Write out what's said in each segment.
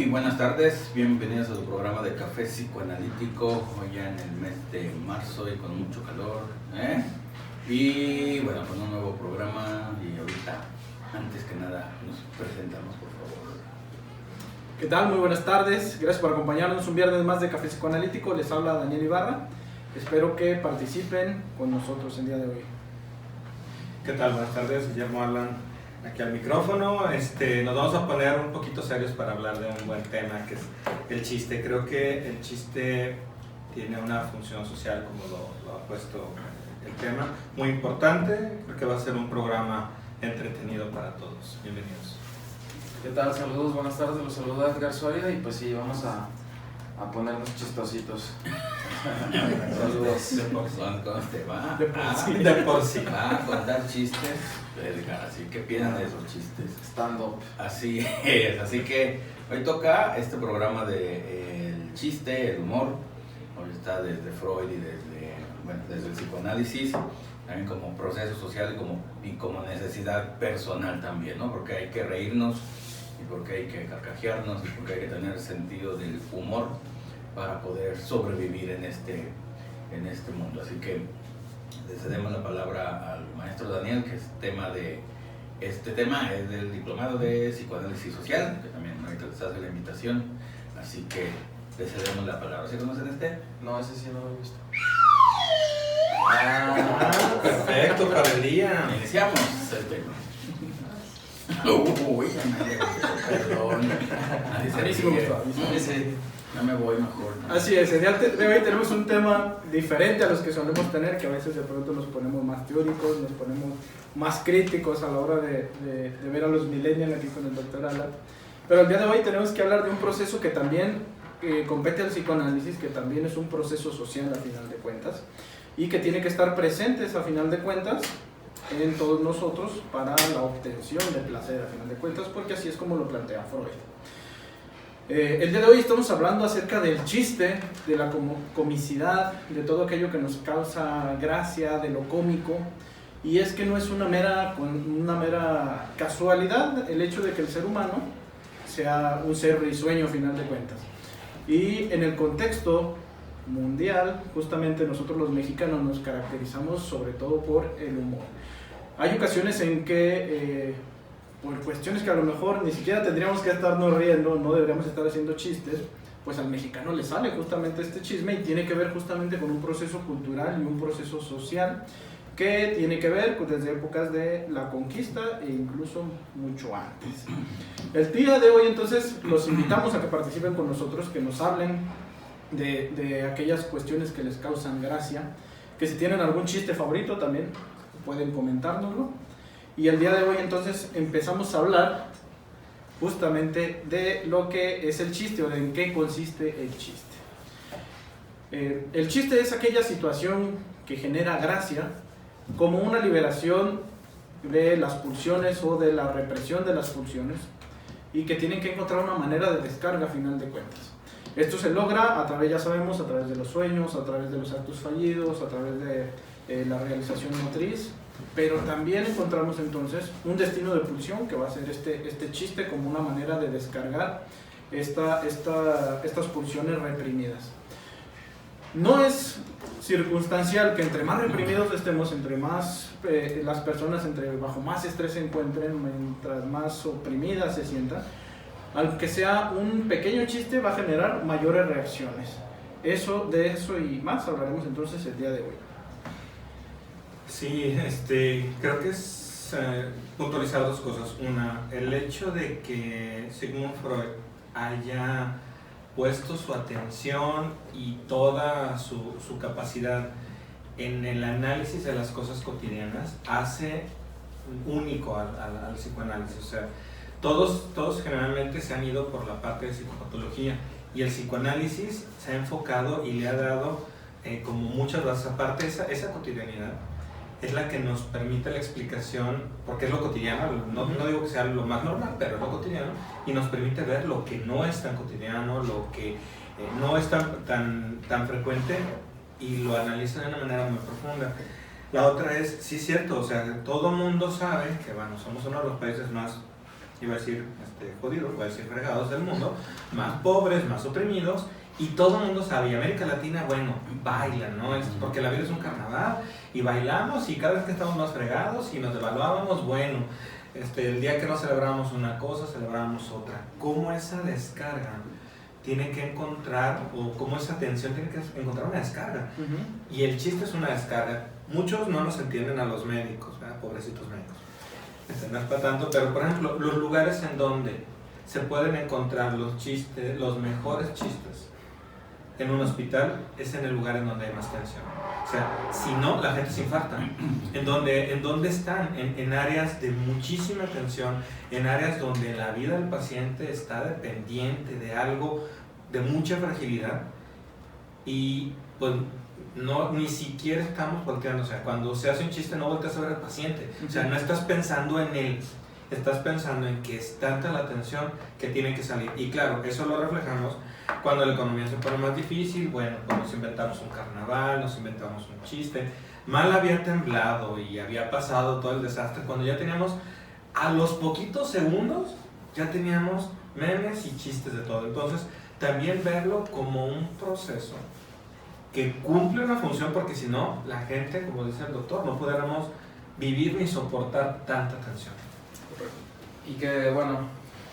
Muy buenas tardes, bienvenidos a su programa de Café Psicoanalítico, hoy ya en el mes de marzo y con mucho calor, y bueno, con un nuevo programa. Y ahorita, antes que nada, nos presentamos, por favor. ¿Qué tal? Muy buenas tardes, gracias por acompañarnos un viernes más de Café Psicoanalítico. Les habla Daniel Ibarra, espero que participen con nosotros el día de hoy. ¿Qué tal? Buenas tardes, Guillermo Alan aquí al micrófono. Nos vamos a poner un poquito serios para hablar de un buen tema, que es el chiste. Creo que el chiste tiene una función social, como lo ha puesto el tema, muy importante. Creo que va a ser un programa entretenido para todos. Bienvenidos. ¿Qué tal? Saludos, buenas tardes, los saluda Edgar Soria y pues sí, vamos a ponernos chistositos. Saludos. ¿Cómo te va? De por sí. Va a contar chistes, Edgar, así que piensan de esos chistes. Stand-up. Así es, así que hoy toca este programa de el chiste, el humor. Hoy está desde Freud y desde el psicoanálisis, también como proceso social y como necesidad personal también, ¿no? Porque hay que reírnos y porque hay que carcajearnos y porque hay que tener sentido del humor para poder sobrevivir en este mundo. Así que le cedemos la palabra al maestro Daniel, que este tema es del diplomado de psicoanálisis social, que también ahorita les hace la invitación, así que le cedemos la palabra. ¿Sí conocen este? No, ese sí no lo he visto. Perfecto para el día. Iniciamos el tema. Uy, perdón. A mí sí me gustó. Ya me voy mejor, ¿no? Así es, el día de hoy tenemos un tema diferente a los que solemos tener, que a veces de pronto nos ponemos más teóricos, nos ponemos más críticos a la hora de ver a los millennials aquí con el doctor Alan. Pero el día de hoy tenemos que hablar de un proceso que también compete al psicoanálisis, que también es un proceso social a final de cuentas, y que tiene que estar presentes a final de cuentas en todos nosotros para la obtención de placer a final de cuentas, porque así es como lo plantea Freud. El día de hoy estamos hablando acerca del chiste, de la comicidad, de todo aquello que nos causa gracia, de lo cómico, y es que no es una mera casualidad el hecho de que el ser humano sea un ser risueño a final de cuentas. Y en el contexto mundial, justamente nosotros los mexicanos nos caracterizamos sobre todo por el humor. Hay ocasiones en que por cuestiones que a lo mejor ni siquiera tendríamos que estarnos riendo, no deberíamos estar haciendo chistes, pues al mexicano le sale justamente este chisme y tiene que ver justamente con un proceso cultural y un proceso social que tiene que ver desde épocas de la conquista e incluso mucho antes. El día de hoy entonces los invitamos a que participen con nosotros, que nos hablen de aquellas cuestiones que les causan gracia, que si tienen algún chiste favorito también pueden comentárnoslo. Y el día de hoy entonces empezamos a hablar justamente de lo que es el chiste o de en qué consiste el chiste. El chiste es aquella situación que genera gracia como una liberación de las pulsiones o de la represión de las pulsiones y que tienen que encontrar una manera de descarga a final de cuentas. Esto se logra a través, ya sabemos, a través de los sueños, a través de los actos fallidos, a través de la realización motriz, pero también encontramos entonces un destino de pulsión que va a ser este chiste como una manera de descargar estas pulsiones reprimidas. No es circunstancial que entre más reprimidos estemos, entre más las personas bajo más estrés se encuentren, mientras más oprimidas se sientan, aunque sea un pequeño chiste va a generar mayores reacciones. De eso y más hablaremos entonces el día de hoy. Sí, creo que es puntualizar dos cosas. Una, el hecho de que Sigmund Freud haya puesto su atención y toda su capacidad en el análisis de las cosas cotidianas hace único al psicoanálisis. O sea, todos generalmente se han ido por la parte de psicopatología y el psicoanálisis se ha enfocado y le ha dado como muchas bases. Aparte, esa cotidianidad es la que nos permite la explicación, porque es lo cotidiano, no digo que sea lo más normal, pero es lo cotidiano, y nos permite ver lo que no es tan cotidiano, lo que no es tan frecuente, y lo analiza de una manera muy profunda. La otra es, sí es cierto, o sea, todo mundo sabe que, bueno, somos uno de los países más iba a decir jodidos, iba a decir fregados del mundo, más pobres, más oprimidos, y todo el mundo sabe, y América Latina, bueno, bailan, ¿no? Porque la vida es un carnaval, y bailamos, y cada vez que estamos más fregados, y nos devaluábamos, bueno, el día que no celebramos una cosa, celebramos otra. ¿Cómo esa descarga tiene que encontrar, o cómo esa tensión tiene que encontrar una descarga? Y el chiste es una descarga. Muchos no nos entienden a los médicos, ¿verdad? Pobrecitos médicos. No es para tanto, pero por ejemplo, los lugares en donde se pueden encontrar los chistes, los mejores chistes en un hospital, es en el lugar en donde hay más tensión. O sea, si no, la gente se infarta. ¿En dónde están? En áreas de muchísima tensión, en áreas donde la vida del paciente está dependiente de algo de mucha fragilidad, y pues no, ni siquiera estamos volteando. O sea, cuando se hace un chiste no volteas a ver al paciente, o sea, no estás pensando en él, estás pensando en que es tanta la tensión que tiene que salir. Y claro, eso lo reflejamos cuando la economía se pone más difícil. Bueno, pues nos inventamos un carnaval, nos inventamos un chiste. Mal había temblado y había pasado todo el desastre, cuando ya teníamos, a los poquitos segundos, ya teníamos memes y chistes de todo. Entonces, también verlo como un proceso que cumple una función, porque si no, la gente, como dice el doctor, no pudiéramos vivir ni soportar tanta tensión. Y que, bueno,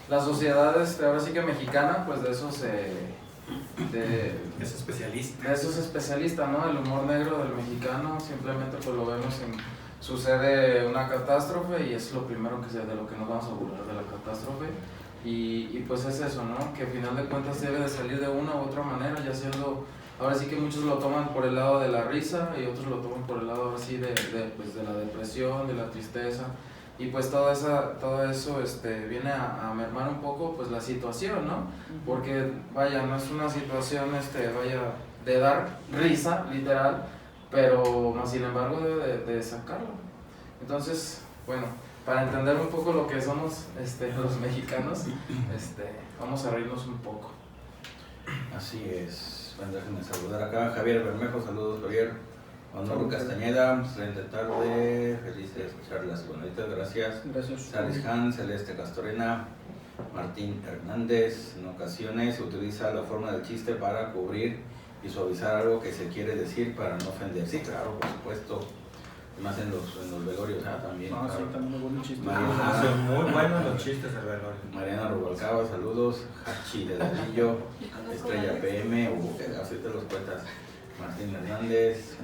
la sociedad, ahora sí que mexicana, pues de eso Es especialista. De eso es especialista, ¿no? El humor negro del mexicano, simplemente pues lo vemos sucede una catástrofe y es lo primero de lo que nos vamos a burlar, de la catástrofe. Y pues es eso, ¿no? Que al final de cuentas debe de salir de una u otra manera, ya siendo... Ahora sí que muchos lo toman por el lado de la risa y otros lo toman por el lado ahora sí de la depresión, de la tristeza, y pues todo eso viene a mermar un poco pues la situación, ¿no? Porque vaya, no es una situación de dar risa, literal, pero más sin embargo debe de sacarlo. Entonces, bueno, para entender un poco lo que somos los mexicanos, vamos a reírnos un poco. Así es. Bueno, déjenme saludar acá. Javier Bermejo, saludos Javier. Honor Castañeda, excelente tarde. Feliz de escuchar las bonitas, gracias. Gracias. Saris Han, Celeste Castorena, Martín Hernández. En ocasiones se utiliza la forma del chiste para cubrir y suavizar algo que se quiere decir para no ofender. Sí, claro, por supuesto. Más en los velorios, también. No, claro. sí, también muy buen chiste. Son muy buenos los chistes del velorio. Mariana Rubalcaba, saludos. Hachi de Ladrillo, Estrella PM, así te los cuentas. Martín Hernández,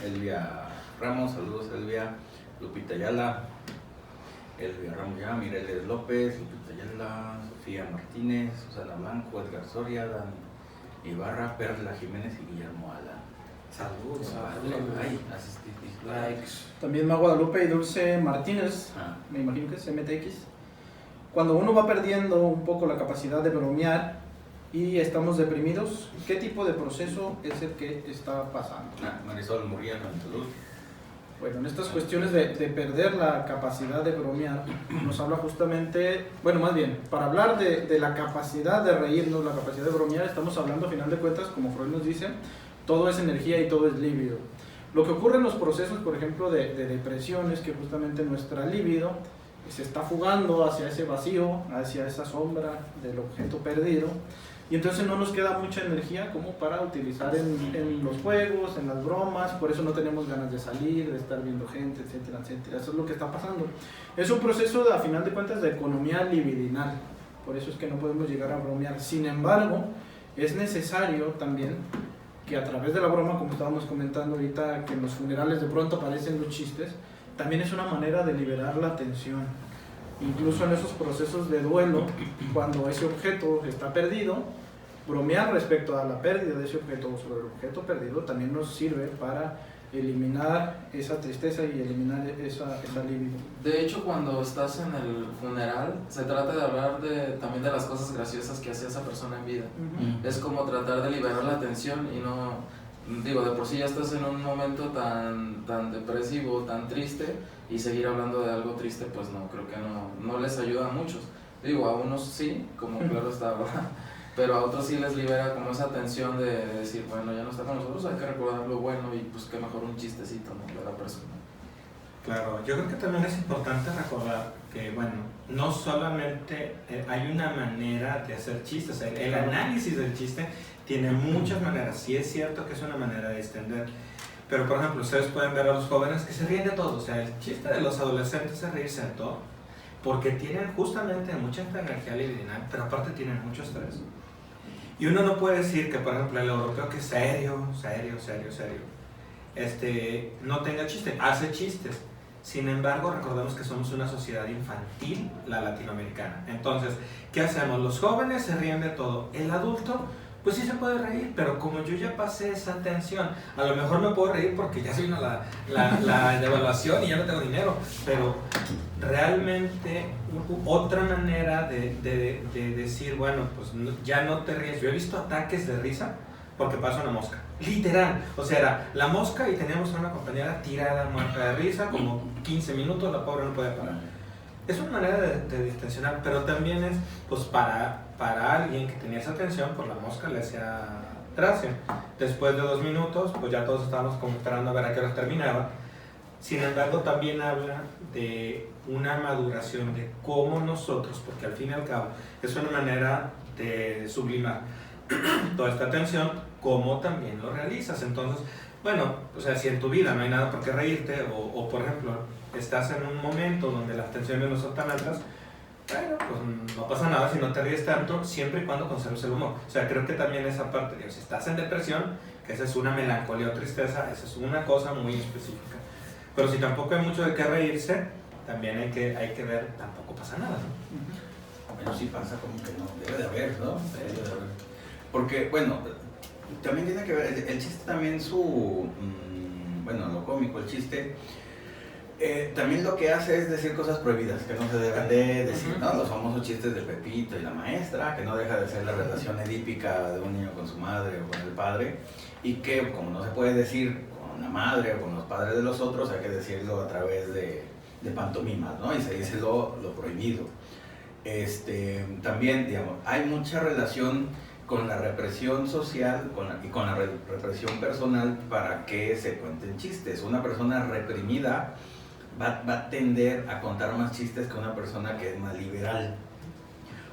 Elvia Ramos, saludos Elvia. Lupita Ayala, Elvia Ramos ya, Mireles López, Lupita Ayala, Sofía Martínez, Susana Blanco, Edgar Soria, Dan Ibarra, Perla Jiménez y Guillermo Alan. Saludos. Ay, likes. También Má Guadalupe y Dulce Martínez, me imagino que es MTX. Cuando uno va perdiendo un poco la capacidad de bromear y estamos deprimidos, ¿qué tipo de proceso es el que está pasando? Marisol Murrieta, salud. Bueno, en estas cuestiones de perder la capacidad de bromear, nos habla justamente, bueno, más bien, para hablar de la capacidad de reírnos, la capacidad de bromear, estamos hablando, a final de cuentas, como Freud nos dice, todo es energía y todo es libido. Lo que ocurre en los procesos, por ejemplo, de depresión, es que justamente nuestra libido se está fugando hacia ese vacío, hacia esa sombra del objeto perdido, y entonces no nos queda mucha energía como para utilizar en los juegos, en las bromas. Por eso no tenemos ganas de salir, de estar viendo gente, etcétera, etcétera. Eso es lo que está pasando. Es un proceso, a final de cuentas, de economía libidinal. Por eso es que no podemos llegar a bromear. Sin embargo, es necesario también que a través de la broma, como estábamos comentando ahorita, que en los funerales de pronto aparecen los chistes, también es una manera de liberar la tensión. Incluso en esos procesos de duelo, cuando ese objeto está perdido, bromear respecto a la pérdida de ese objeto o sobre el objeto perdido también nos sirve para eliminar esa tristeza y eliminar esa libido. De hecho, cuando estás en el funeral, se trata de hablar también de las cosas graciosas que hacía esa persona en vida. Es como tratar de liberar la tensión y no, digo, de por sí ya estás en un momento tan depresivo, tan triste, y seguir hablando de algo triste, pues no, creo que no les ayuda a muchos. Digo, a unos sí, como claro está, ¿verdad? Pero a otros sí les libera como esa tensión de decir, bueno, ya no está con nosotros, hay que recordar lo bueno, y pues qué mejor un chistecito, ¿no?, de la persona. Claro, yo creo que también es importante recordar que, bueno, no solamente hay una manera de hacer chistes, el análisis del chiste tiene muchas maneras. Sí es cierto que es una manera de extender, pero por ejemplo, ustedes pueden ver a los jóvenes que se ríen de todo. O sea, el chiste de los adolescentes es reírse de todo, porque tienen justamente mucha energía libidinal, pero aparte tienen mucho estrés. Y uno no puede decir que, por ejemplo, el europeo que es serio, no tenga chiste, hace chistes. Sin embargo, recordemos que somos una sociedad infantil, la latinoamericana. Entonces, ¿qué hacemos? Los jóvenes se ríen de todo. El adulto, pues sí se puede reír, pero como yo ya pasé esa tensión, a lo mejor me puedo reír porque ya se vino la devaluación y ya no tengo dinero. Pero realmente otra manera de decir, bueno, pues ya no te ríes. Yo he visto ataques de risa porque pasa una mosca. Literal, o sea, era la mosca y teníamos a una compañera tirada, muerta de risa, como 15 minutos, la pobre no podía parar. Es una manera de distensionar, pero también es, pues para alguien que tenía esa tensión, pues la mosca le hacía gracia. Después de 2 minutos, pues ya todos estábamos como esperando a ver a qué hora terminaba. Sin embargo, también habla de una maduración de cómo nosotros, porque al fin y al cabo es una manera de sublimar toda esta tensión, cómo también lo realizas. Entonces, bueno, o sea, si en tu vida no hay nada por qué reírte, o por ejemplo, estás en un momento donde las tensiones no son tan altas, bueno, pues no pasa nada si no te ríes tanto, siempre y cuando conserves el humor. O sea, creo que también esa parte, si estás en depresión, que esa es una melancolía o tristeza, esa es una cosa muy específica. Pero si tampoco hay mucho de qué reírse, también hay que ver, tampoco pasa nada, ¿no? Bueno, sí pasa, como que no, debe de haber, ¿no? Debe de haber. Porque, bueno, también tiene que ver, el chiste también bueno, lo cómico, el chiste, también lo que hace es decir cosas prohibidas, que no se deben de decir, ¿no? Los famosos chistes de Pepito y la maestra, que no deja de ser la relación edípica de un niño con su madre o con el padre, y que como no se puede decir con la madre o con los padres de los otros, hay que decirlo a través de pantomimas, ¿no? Y se dice lo prohibido. También, digamos, hay mucha relación con la represión social y con la represión personal para que se cuenten chistes. Una persona reprimida va a tender a contar más chistes que una persona que es más liberal.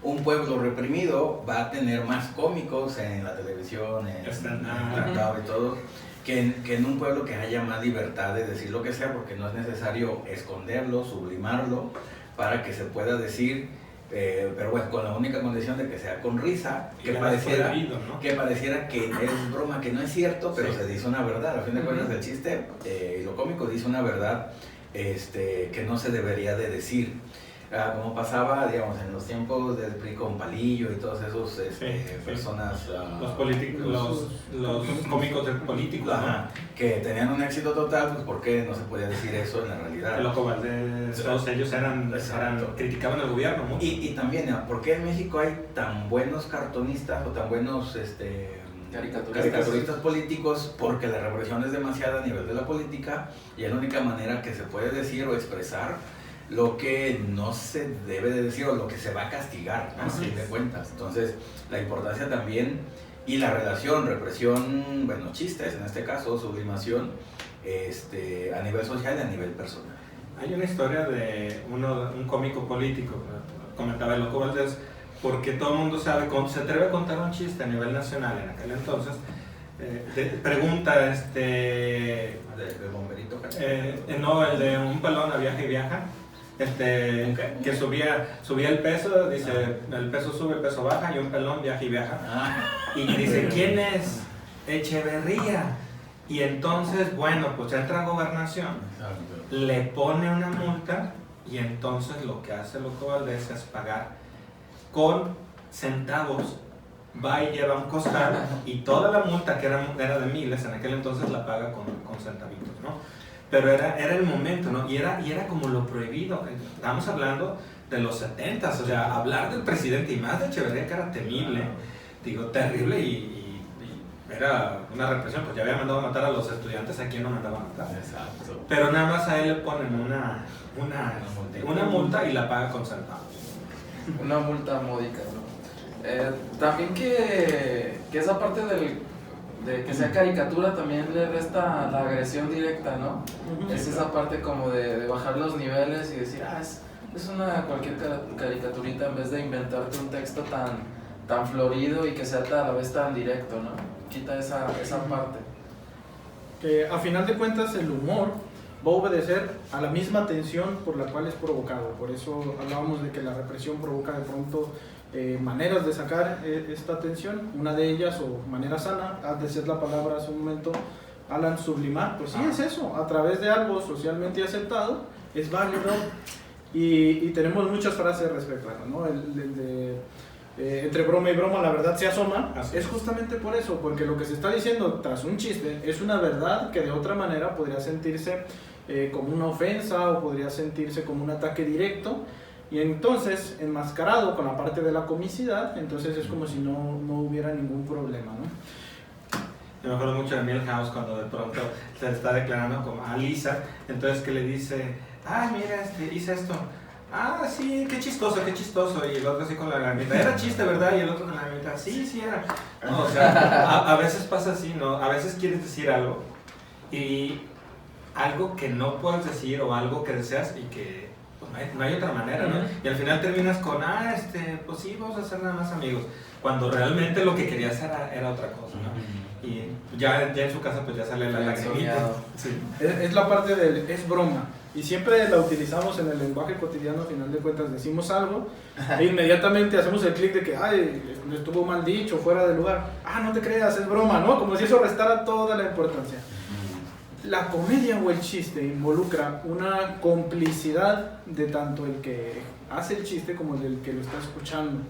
Un pueblo reprimido va a tener más cómicos en la televisión, en y todo, que en un pueblo que haya más libertad de decir lo que sea, porque no es necesario esconderlo, sublimarlo, para que se pueda decir. Pero bueno, con la única condición de que sea con risa, que pareciera, ¿no? Que pareciera que es broma, que no es cierto, pero sí se dice una verdad. A fin de cuentas, el chiste y lo cómico dice una verdad que no se debería de decir. Como pasaba, digamos, en los tiempos del PRI con Palillo y todos esos personas... los políticos, los cómicos del político, ¿no? Que tenían un éxito total, pues ¿por qué no se podía decir eso en la realidad? El Loco Valdés, todos ellos criticaban al gobierno mucho. Y también, ¿por qué en México hay tan buenos cartonistas o tan buenos caricaturistas políticos? Porque la represión es demasiada a nivel de la política y es la única manera que se puede decir o expresar lo que no se debe de decir o lo que se va a castigar, ¿no? Si te cuentas. Entonces, la importancia también y la relación, represión, bueno, chistes en este caso, sublimación, a nivel social y a nivel personal. Hay una historia de un cómico político, comentaba el Loco Valdés, porque todo el mundo sabe, se atreve a contar un chiste a nivel nacional en aquel entonces, pregunta ¿De bomberito? No, el de un pelón a viaja y viaja. Que subía el peso, dice, el peso sube, el peso baja, y un pelón viaja y viaja. Y dice, ¿quién es? Echeverría. Y entonces, bueno, pues entra a Gobernación, le pone una multa, y entonces lo que hace Loco Valdés es pagar con centavos. Va y lleva un costal, y toda la multa, que era de miles en aquel entonces, la paga con centavitos, ¿no? Pero era el momento, ¿no? Y era como lo prohibido. Estamos hablando de los 70s, o sea, hablar del presidente y más de Echeverría, que era temible, digo, terrible, y era una represión, pues ya había mandado a matar a los estudiantes, ¿a quién no mandaba a matar? Exacto. Pero nada más a él le ponen una multa y la paga con centavos. Una multa módica, ¿no? También que esa parte de que sea caricatura también le resta la agresión directa, ¿no? Es esa parte como de bajar los niveles y decir, es una cualquier caricaturita en vez de inventarte un texto tan florido y que sea a la vez tan directo, ¿no? Quita esa parte. Que a final de cuentas el humor va a obedecer a la misma tensión por la cual es provocado. Por eso hablábamos de que la represión provoca de pronto maneras de sacar esta tensión. Una de ellas, o manera sana, has de ser la palabra hace un momento, Alan, sublimar. Pues sí, es eso, a través de algo socialmente aceptado, es válido. Y tenemos muchas frases respecto a eso, ¿no? El de entre broma y broma la verdad se asoma. Es justamente por eso, porque lo que se está diciendo tras un chiste es una verdad que de otra manera podría sentirse como una ofensa o podría sentirse como un ataque directo, y entonces enmascarado con la parte de la comicidad, entonces es como si no hubiera ningún problema, ¿no? Yo me acuerdo mucho de Milhouse cuando de pronto se está declarando como a Lisa, entonces que le dice, mira, hice esto. Sí, qué chistoso, y el otro así con la lagrimita, era chiste, ¿verdad? Y el otro con la lagrimita, sí era. No, o sea, a veces pasa así, ¿no? A veces quieres decir algo y algo que no puedes decir o algo que deseas y que pues, no hay otra manera, ¿no? Y al final terminas con, pues sí, vamos a ser nada más amigos, cuando realmente lo que querías era otra cosa, ¿no? Y ya en su casa pues ya sale la lagrimita. Sí. Es la parte del es broma. Y siempre la utilizamos en el lenguaje cotidiano, al final de cuentas decimos algo e inmediatamente hacemos el clic de que, estuvo mal dicho, fuera de lugar. No te creas, es broma, ¿no? Como si eso restara toda la importancia. La comedia o el chiste involucra una complicidad de tanto el que hace el chiste como el que lo está escuchando.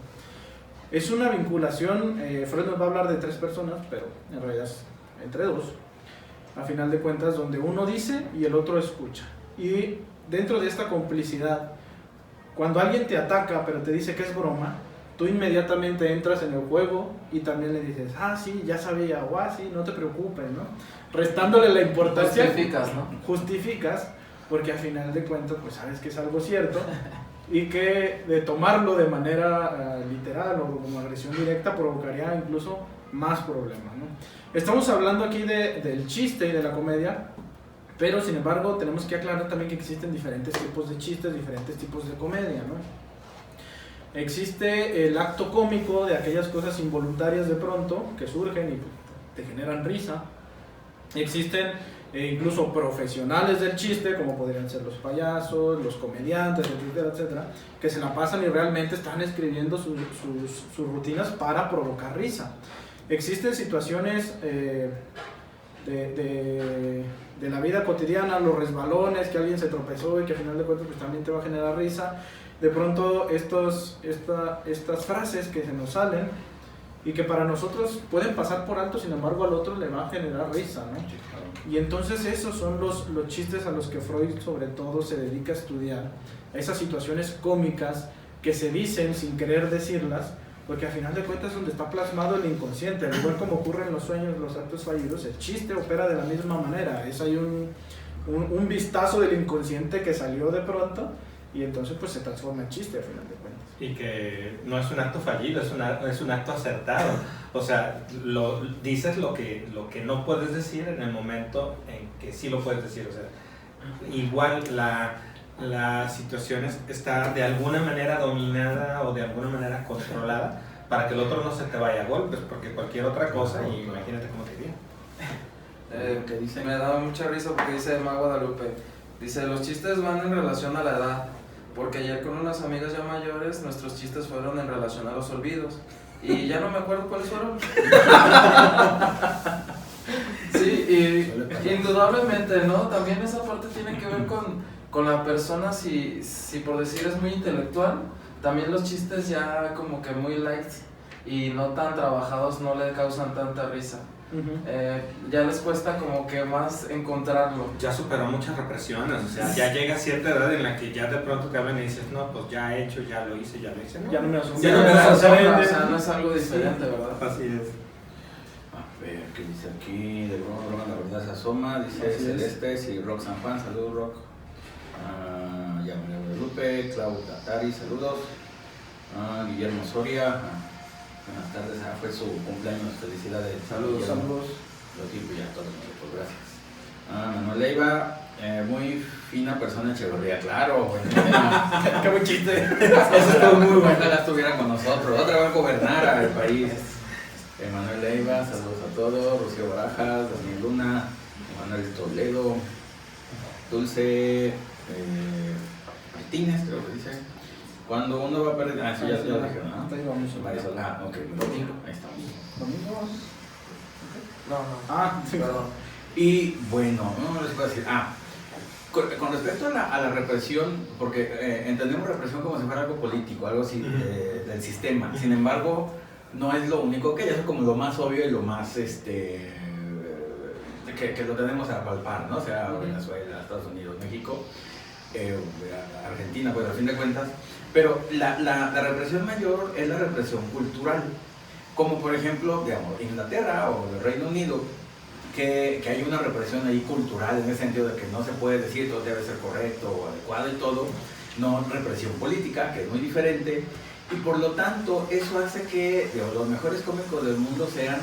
Es una vinculación, Freud nos va a hablar de 3 personas, pero en realidad es entre 2, a final de cuentas, donde uno dice y el otro escucha. Y dentro de esta complicidad, cuando alguien te ataca pero te dice que es broma, tú inmediatamente entras en el juego y también le dices, sí, ya sabía, o sí, no te preocupes, ¿no? Restándole la importancia. Justificas, ¿no? Justificas, porque al final de cuentas, pues sabes que es algo cierto y que de tomarlo de manera literal o como agresión directa provocaría incluso más problemas, ¿no? Estamos hablando aquí del chiste y de la comedia, pero sin embargo tenemos que aclarar también que existen diferentes tipos de chistes, diferentes tipos de comedia, ¿no? Existe el acto cómico de aquellas cosas involuntarias de pronto que surgen y te generan risa. Existen incluso profesionales del chiste, como podrían ser los payasos, los comediantes, etcétera, etcétera, que se la pasan y realmente están escribiendo sus rutinas para provocar risa. Existen situaciones de la vida cotidiana, los resbalones, que alguien se tropezó y que al final de cuentas pues, también te va a generar risa. De pronto estas frases que se nos salen y que para nosotros pueden pasar por alto, sin embargo al otro le va a generar risa, ¿no? Y entonces esos son los chistes a los que Freud sobre todo se dedica a estudiar, esas situaciones cómicas que se dicen sin querer decirlas, porque al final de cuentas es donde está plasmado el inconsciente. Al igual como ocurre en los sueños, los actos fallidos, el chiste opera de la misma manera. Es ahí un vistazo del inconsciente que salió de pronto y entonces pues se transforma en chiste al final de cuentas. Y que no es un acto fallido, es un acto acertado. O sea, dices lo que no puedes decir en el momento en que sí lo puedes decir. O sea, igual la situación está de alguna manera dominada o de alguna manera controlada para que el otro no se te vaya a golpes, porque cualquier otra cosa, y imagínate cómo te iría. Me da mucha risa porque dice Emma Guadalupe, dice, los chistes van en relación a la edad, porque ayer con unas amigas ya mayores nuestros chistes fueron en relación a los olvidos y ya no me acuerdo cuáles fueron. Sí, y indudablemente, ¿no? También esa parte tiene que ver con la persona, si por decir es muy intelectual, también los chistes ya como que muy light y no tan trabajados no le causan tanta risa. Ya les cuesta como que más encontrarlo. Ya superó muchas represiones, o sea, ya llega a cierta edad en la que ya de pronto te hablan y dices, no, pues ya he hecho, ya lo hice, ¿no? Ya no me asombra. Ya no me asombra, o sea, no es algo diferente, sí, ¿verdad? Así es. A ver, ¿qué dice aquí? De broma la verdad se asoma, dice Así Celeste y Rock San Juan, saludos Rock. Ya María Guadalupe, Clau Tatari, saludos. Guillermo Soria. Buenas tardes, fue su cumpleaños, felicidades. Saludos. Los tipos ya todos nosotros, gracias. Manuel Leiva, muy fina persona Echeverría, claro, qué buen chiste. Eso estuvo muy bueno, ojalá estuviera con nosotros, otra vez gobernara el país. Manuel Leiva, saludos a todos, Rocío Barajas, Daniel Luna, Manuel Toledo, Dulce Martínez, creo que dice. Cuando uno va a perder. Eso ya lo dije, ¿no? Marisol, ok, domingo, ahí estamos. ¿Domingo? No. Sí, Perdón. Y bueno, no les puedo decir. Con respecto a la represión, porque entendemos represión como si fuera algo político, algo así del sistema. Sin embargo, no es lo único que hay, es como lo más obvio y lo más que lo tenemos a palpar, ¿no? O sea, Venezuela, Estados Unidos, México, Argentina, pues a fin de cuentas. Pero la represión mayor es la represión cultural, como por ejemplo, digamos, Inglaterra o el Reino Unido, que hay una represión ahí cultural en el sentido de que no se puede decir todo debe ser correcto o adecuado y todo, no represión política, que es muy diferente, y por lo tanto eso hace que los mejores cómicos del mundo sean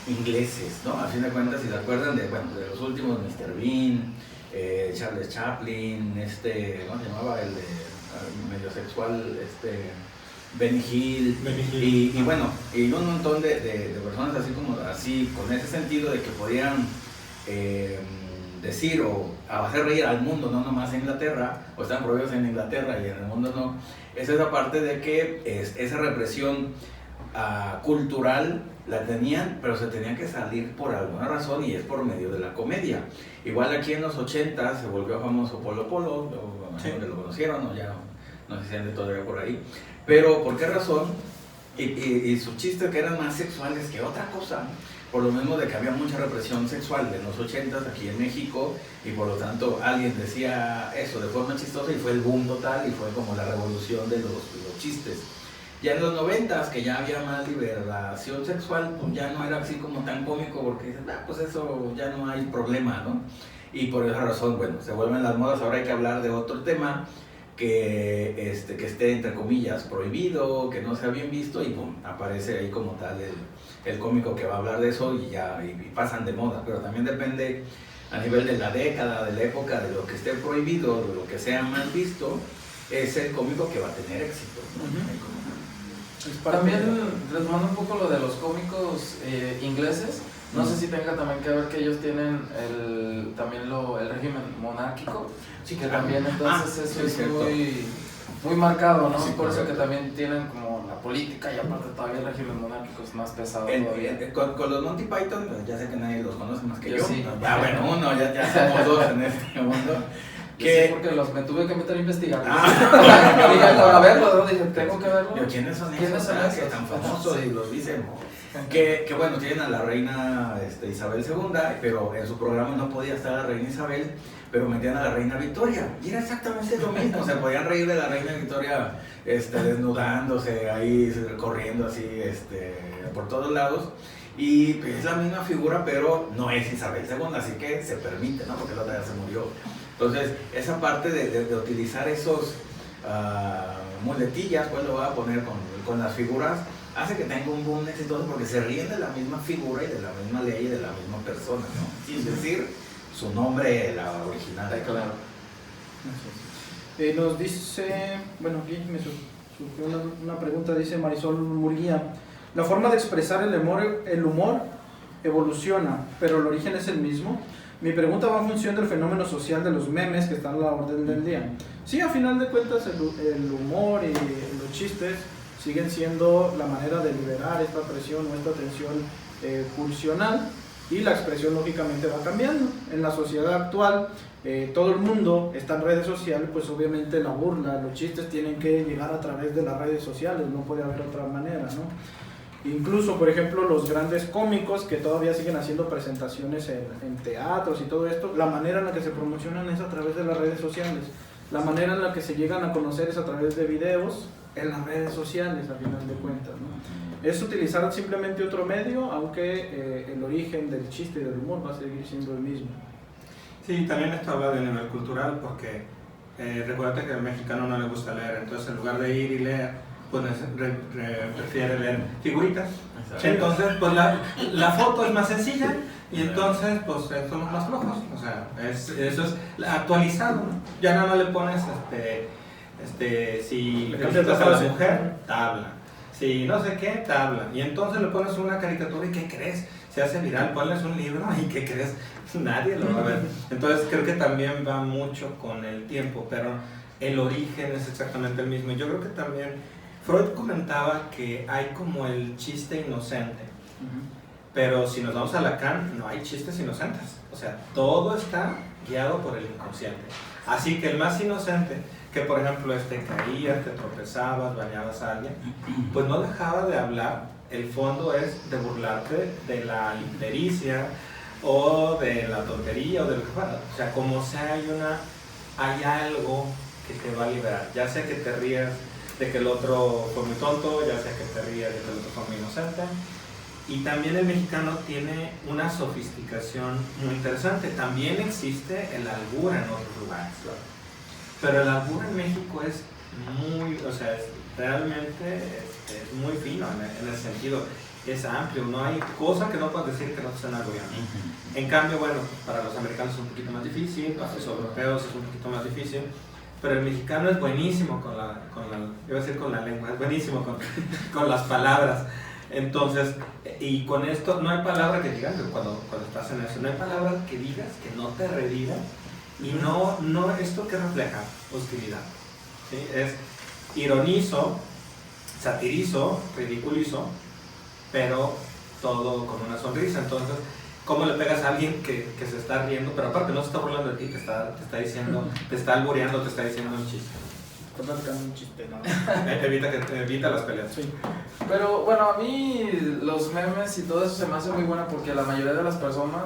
ingleses, ¿no? A fin de cuentas, si se acuerdan de los últimos, Mr. Bean, Charles Chaplin, ¿cómo se llamaba? El de medio sexual, Benny Hill, y bueno, y un montón de personas así con ese sentido de que podían decir o hacer reír al mundo, no nomás en Inglaterra, o están prohibidos en Inglaterra y en el mundo no. Es esa parte de que esa represión cultural la tenían, pero se tenían que salir por alguna razón y es por medio de la comedia. Igual aquí en los 80 se volvió famoso Polo Polo, donde lo conocieron, o ya no sé si ande todavía por ahí, pero ¿por qué razón? Y sus chistes que eran más sexuales que otra cosa, por lo mismo de que había mucha represión sexual en los 80s aquí en México, y por lo tanto alguien decía eso de forma chistosa y fue el boom total y fue como la revolución de los chistes. Ya en los 90s, que ya había más liberación sexual, pues ya no era así como tan cómico porque dices, pues eso ya no hay problema, ¿no? Y por esa razón, bueno, se vuelven las modas, ahora hay que hablar de otro tema que esté entre comillas prohibido, que no sea bien visto y pum, aparece ahí como tal el cómico que va a hablar de eso y ya y pasan de moda, pero también depende a nivel de la década, de la época, de lo que esté prohibido, de lo que sea mal visto, es el cómico que va a tener éxito, ¿no? También retomando un poco lo de los cómicos ingleses, no sé si tenga también que ver que ellos tienen el régimen monárquico, Sí, que claro. también entonces eso es cierto. muy marcado, ¿no? Sí, por eso que correcto. también tienen como la política y aparte todavía el régimen monárquico es más pesado todavía. Con los Monty Python, ya sé que nadie los conoce más que yo. Sí. Bueno, uno, ya somos dos en este mundo. Sí, porque me tuve que meter a investigar. Ah. Dije, para verlo, ¿no? Dije, tengo que verlo. ¿Quiénes son ¿Quiénes esos? son Que esos? tan famosos y los dicen. Que bueno, tienen a la reina Isabel II, pero en su programa no podía estar la reina Isabel, pero metían a la reina Victoria. Y era exactamente lo mismo, se podían reír de la reina Victoria desnudándose ahí, corriendo así por todos lados. Y pues, es la misma figura, pero no es Isabel II, así que se permite, ¿no? Porque la otra ya se murió. Entonces, esa parte de utilizar esos muletillas, pues lo voy a poner con las figuras, hace que tenga un boom exitoso porque se ríen de la misma figura y de la misma ley y de la misma persona, ¿no? Sin decir su nombre, la original. Claro. Nos dice, bueno, aquí me surgió una pregunta, dice Marisol Murguía. La forma de expresar el humor evoluciona, pero el origen es el mismo. Mi pregunta va en función del fenómeno social de los memes que están a la orden del día. Sí, a final de cuentas el humor y los chistes siguen siendo la manera de liberar esta presión o esta tensión pulsional, y la expresión lógicamente va cambiando. En la sociedad actual todo el mundo está en redes sociales, pues obviamente la burla, los chistes tienen que llegar a través de las redes sociales, no puede haber otra manera, ¿no? Incluso, por ejemplo, los grandes cómicos que todavía siguen haciendo presentaciones en teatros y todo esto, la manera en la que se promocionan es a través de las redes sociales. La manera en la que se llegan a conocer es a través de videos en las redes sociales, a final de cuentas, ¿no? Es utilizar simplemente otro medio, aunque el origen del chiste y del humor va a seguir siendo el mismo. Sí, también esto habla de nivel cultural porque recuerda que al mexicano no le gusta leer, entonces en lugar de ir y leer, pues prefiere leer figuritas. Exacto. Entonces, pues la foto es más sencilla y entonces, pues somos más flojos. O sea, eso es actualizado, ¿no? Ya nada más le pones, si Le le cambias la a la frase. mujer, tabla. Si no sé qué, tabla. Y entonces le pones una caricatura y ¿qué crees? Se hace viral, ponles un libro y ¿qué crees? Nadie lo va a ver. Entonces creo que también va mucho con el tiempo, pero el origen es exactamente el mismo. Yo creo que también Freud comentaba que hay como el chiste inocente, pero si nos vamos a Lacan, no hay chistes inocentes. O sea, todo está guiado por el inconsciente. Así que el más inocente, que por ejemplo caías, te tropezabas, bañabas a alguien, pues no dejaba de hablar. El fondo es de burlarte de la impericia o de la tontería o de lo que fuera. O sea, como sea, hay algo que te va a liberar. Ya sea que te rías de que el otro fue muy tonto, ya sea que te rías de que el otro fue muy inocente. Y también el mexicano tiene una sofisticación muy interesante. También existe el albur en otros lugares. Pero el albur en México es muy, o sea, realmente es muy fino en ese sentido. Es amplio, no hay cosa que no puedas decir que no te estén albureando. En cambio, bueno, para los americanos es un poquito más difícil, para los europeos es un poquito más difícil. Pero el mexicano es buenísimo con la lengua, es buenísimo con las palabras. Entonces, y con esto, no hay palabra que digas, cuando estás en eso, no hay palabra que digas que no te reviva y no esto que refleja hostilidad. ¿Sí? Es ironizo, satirizo, ridiculizo, pero todo con una sonrisa. Entonces, ¿cómo le pegas a alguien que se está riendo, pero aparte no se está burlando de ti, te está diciendo, te está albureando, te está diciendo un chiste? Está platicando un chiste, ¿no? Evita las peleas. Sí. Pero bueno, a mí los memes y todo eso se me hace muy buena porque la mayoría de las personas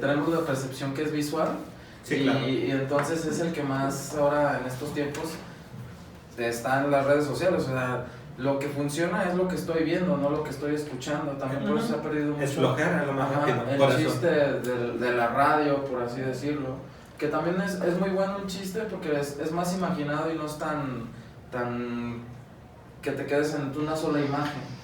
tenemos la percepción que es visual. Sí, claro. Y entonces es el que más ahora en estos tiempos está en las redes sociales. O sea, lo que funciona es lo que estoy viendo, no lo que estoy escuchando. También por eso se ha perdido mucho. Es flojera, lo más rápido. El chiste de la radio, por así decirlo. Que también es muy bueno un chiste porque es más imaginado y no es tan que te quedes en una sola imagen.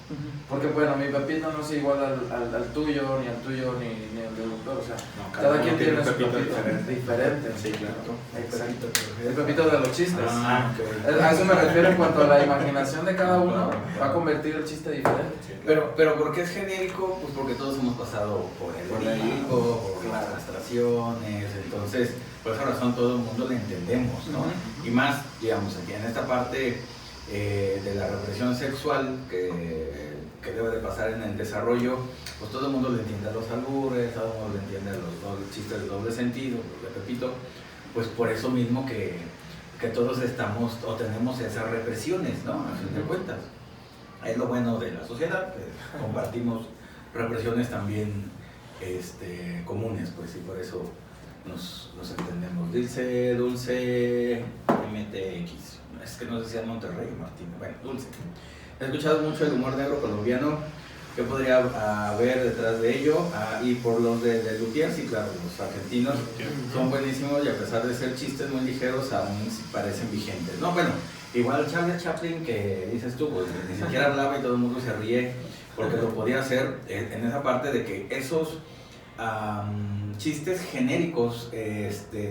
Porque bueno, mi Pepito no es igual al tuyo, ni al tuyo, ni al del doctor. O sea, No, cada quien tiene su Pepito diferente. Sí, claro. Exacto. El Pepito de los chistes. Ok. A eso me refiero en cuanto a la imaginación de cada uno, va a convertir el chiste diferente. Sí, claro. Pero ¿por qué es genérico? Pues porque todos hemos pasado por el ridículo, por las castraciones, entonces por esa razón todo el mundo le entendemos, ¿no? Y más, digamos, aquí en esta parte de la represión sexual que debe de pasar en el desarrollo, pues todo el mundo le entiende a los albures, todo el mundo le entiende a los chistes de doble sentido, los de Pepito, pues por eso mismo que todos estamos o tenemos esas represiones, ¿no? A fin de cuentas. Es lo bueno de la sociedad, que compartimos represiones también comunes, pues, y por eso nos entendemos. Dice Dulce MTX, es que no sé si es Monterrey o Martín, bueno, Dulce. He escuchado mucho el humor negro colombiano, ¿qué podría haber detrás de ello? Y por los de Luthier, sí, claro, los argentinos son buenísimos y a pesar de ser chistes muy ligeros, aún parecen vigentes. No, bueno, igual Charlie Chaplin, que dices tú, pues ni siquiera hablaba y todo el mundo se ríe, porque lo podía hacer en esa parte de que esos chistes genéricos,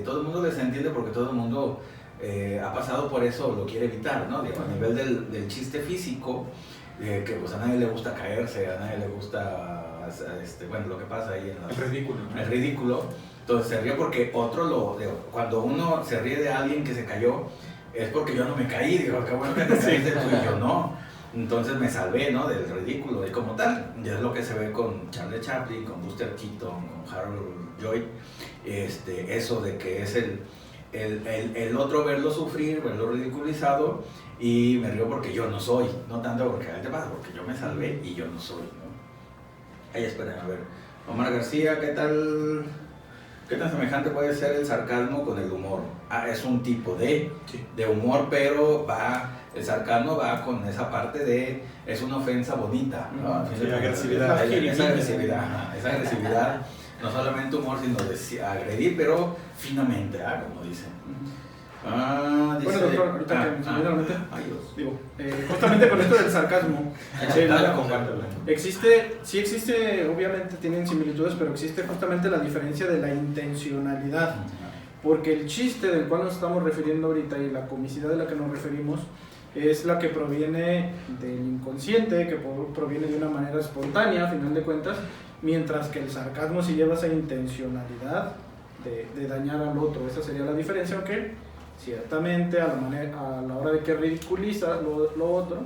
todo el mundo les entiende porque todo el mundo ha pasado por eso o lo quiere evitar, ¿no? Digo, a nivel del chiste físico, que pues a nadie le gusta caerse, a nadie le gusta, bueno, lo que pasa ahí en el ridículo. Entonces se ríe porque cuando uno se ríe de alguien que se cayó, es porque yo no me caí, digo, qué bueno que te caíste tú y yo no. Entonces me salvé, ¿no? Del ridículo y como tal. Y es lo que se ve con Charlie Chaplin, con Buster Keaton, con Harold Lloyd, eso de que es el otro verlo sufrir, verlo ridiculizado, y me río porque yo no soy, no tanto porque a él te pasa, porque yo me salvé y yo no soy, ¿no? Ahí esperen, a ver. Omar García, ¿qué tan semejante puede ser el sarcasmo con el humor? Es un tipo de humor, pero el sarcasmo va con esa parte es una ofensa bonita, ¿no? Sí, agresividad. Esa agresividad, no solamente humor, sino de agredir, pero finamente, como dicen. Dice, Bueno, doctor, ahorita que me viene a la mente, ay, Dios. digo, justamente con esto del sarcasmo, Dale, compártelo. sí existe, obviamente tienen similitudes, pero existe justamente la diferencia de la intencionalidad. Porque el chiste del cual nos estamos refiriendo ahorita y la comicidad de la que nos referimos es la que proviene del inconsciente, que proviene de una manera espontánea, a final de cuentas, mientras que el sarcasmo sí lleva esa intencionalidad de dañar al otro. Esa sería la diferencia, aunque ciertamente a la hora de que ridiculiza lo otro,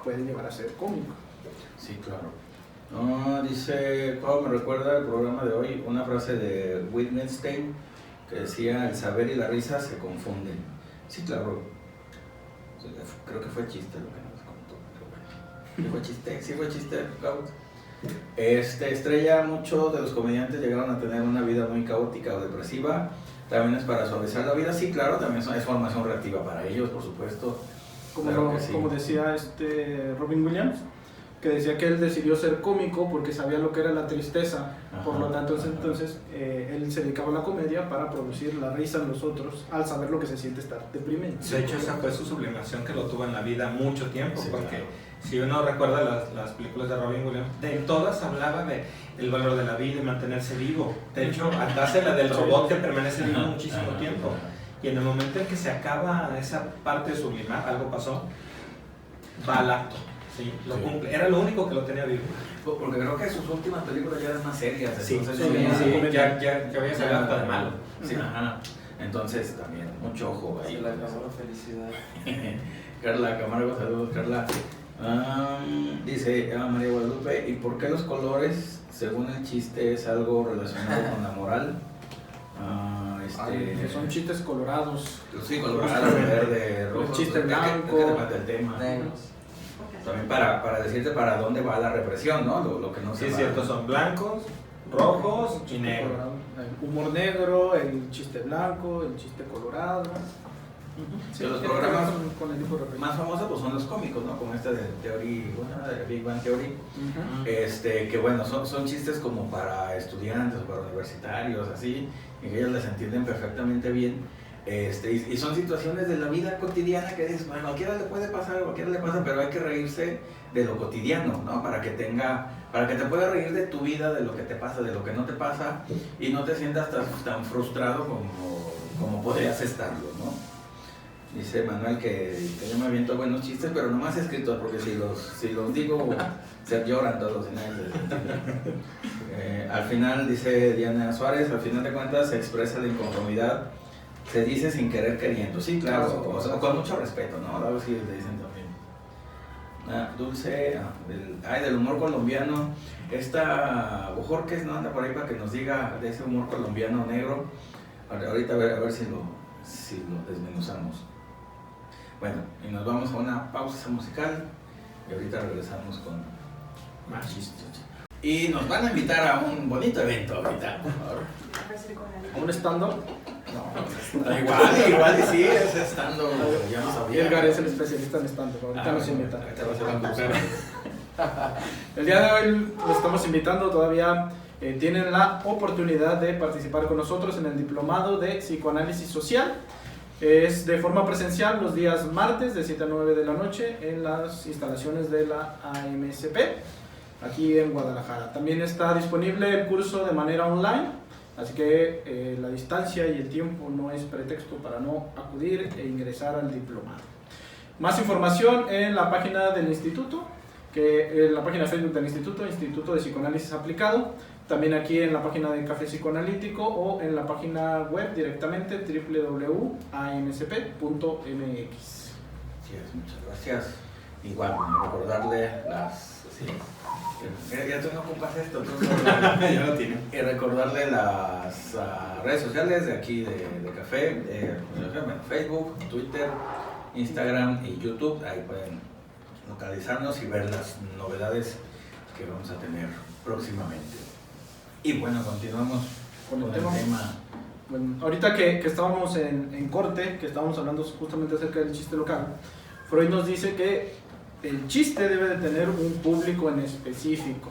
puede llegar a ser cómico. Sí, claro. Dice, Pau, me recuerda el programa de hoy una frase de Wittgenstein que decía, el saber y la risa se confunden. Sí, claro. Creo que fue chiste lo que nos contó. Pero bueno. Sí fue chiste, Caut. Estrella, muchos de los comediantes llegaron a tener una vida muy caótica o depresiva. También es para suavizar la vida. Sí, claro, también es formación reactiva para ellos, por supuesto. Como decía Robin Williams, que decía que él decidió ser cómico porque sabía lo que era la tristeza. Por lo tanto, entonces él se dedicaba a la comedia para producir la risa en los otros al saber lo que se siente estar deprimido. De hecho, esa fue su sublimación que lo tuvo en la vida mucho tiempo, Sí, porque claro. si uno recuerda las películas de Robin Williams, de todas hablaba de el valor de la vida y mantenerse vivo. De hecho, hasta hace la del robot que permanece vivo muchísimo tiempo. Y en el momento en que se acaba esa parte de sublimar, algo pasó, va al acto. Sí, lo cumple. Era lo único que lo tenía vivo. Porque creo que sus últimas películas ya eran más serias. Sí, Entonces, ya había salido hasta de malo. Sí, ajá. Entonces también, mucho ojo ahí. Se le acabó la felicidad. Carla Camargo, saludos Carla. Dice María Guadalupe, ¿y por qué los colores, según el chiste, es algo relacionado con la moral? Que son chistes colorados. Sí, colorado, verde, rojo. El chiste blanco. ¿Qué depende del tema? Negros. También para decirte para dónde va la represión, ¿no? Lo que no Sí, se es va. cierto, son blancos, rojos y negros. Colorado. El humor negro, el chiste blanco, el chiste colorado. Sí, Que los tiene que programas ver con el tipo de referencia. más famosos pues son los cómicos, ¿no? Como este de Big Bang Theory. Ujú. Que bueno, son chistes como para estudiantes o para universitarios, así, y que ellos les entienden perfectamente bien. Y son situaciones de la vida cotidiana que dices, bueno, a cualquiera le puede pasar, a cualquiera le pasa, pero hay que reírse de lo cotidiano, ¿no? Para que te puedas reír de tu vida, de lo que te pasa, de lo que no te pasa, y no te sientas tan frustrado como podrías estarlo, ¿no? Dice Manuel que yo me aviento buenos chistes, pero nomás escritos, porque si los digo, se lloran todos. Al final, dice Diana Suárez, al final de cuentas se expresa la inconformidad, se dice sin querer queriendo. Sí, claro, o sea, con mucho respeto, ¿no? Algo así le dicen también. Dulce, del humor colombiano. Esta Bojorques no anda por ahí para que nos diga de ese humor colombiano negro. Ahorita a ver si lo desmenuzamos. Bueno, y nos vamos a una pausa musical y ahorita regresamos con más chistes. Y nos van a invitar a un bonito evento ahorita, por favor. ¿A un stand-up? No, igual y sí, es stand-up, ya no sabía. Edgar es el especialista en stand-up, ahorita nos invitan. Ahorita va a ser un crucero. El día de hoy los estamos invitando, todavía tienen la oportunidad de participar con nosotros en el diplomado de psicoanálisis social. Es de forma presencial los días martes de 7 a 9 de la noche en las instalaciones de la AMSP, aquí en Guadalajara. También está disponible el curso de manera online, así que la distancia y el tiempo no es pretexto para no acudir e ingresar al diplomado. Más información en la página del instituto, en la página de Facebook del Instituto de Psicoanálisis Aplicado, también aquí en la página de Café Psicoanalítico o en la página web directamente www.amsp.mx. Muchas gracias. Igual, recordarle ya tú no ocupas esto, Ya lo tiene. y recordarle las redes sociales de aquí de Café, Facebook, Twitter, Instagram y YouTube. Ahí pueden localizarnos y ver las novedades que vamos a tener próximamente. Y bueno, continuamos con el tema. Bueno, ahorita que estábamos en corte, que estábamos hablando justamente acerca del chiste local, Freud nos dice que el chiste debe de tener un público en específico.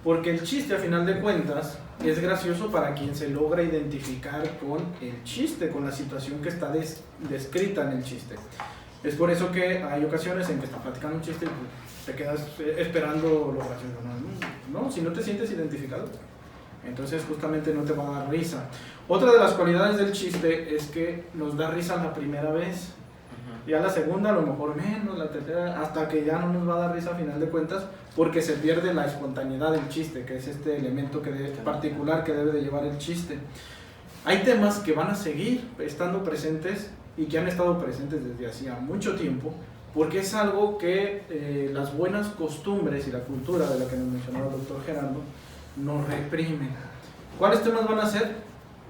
Porque el chiste, a final de cuentas, es gracioso para quien se logra identificar con el chiste, con la situación que está descrita en el chiste. Es por eso que hay ocasiones en que está platicando un chiste y te quedas esperando lo gracioso. No, si no te sientes identificado, entonces justamente no te va a dar risa. Otra de las cualidades del chiste es que nos da risa la primera vez. Ya la segunda, a lo mejor menos, la tercera, hasta que ya no nos va a dar risa a final de cuentas, porque se pierde la espontaneidad del chiste, que es este elemento particular que debe de llevar el chiste. Hay temas que van a seguir estando presentes y que han estado presentes desde hacía mucho tiempo, porque es algo que las buenas costumbres y la cultura de la que nos mencionaba el doctor Gerardo nos reprimen. ¿Cuáles temas van a ser?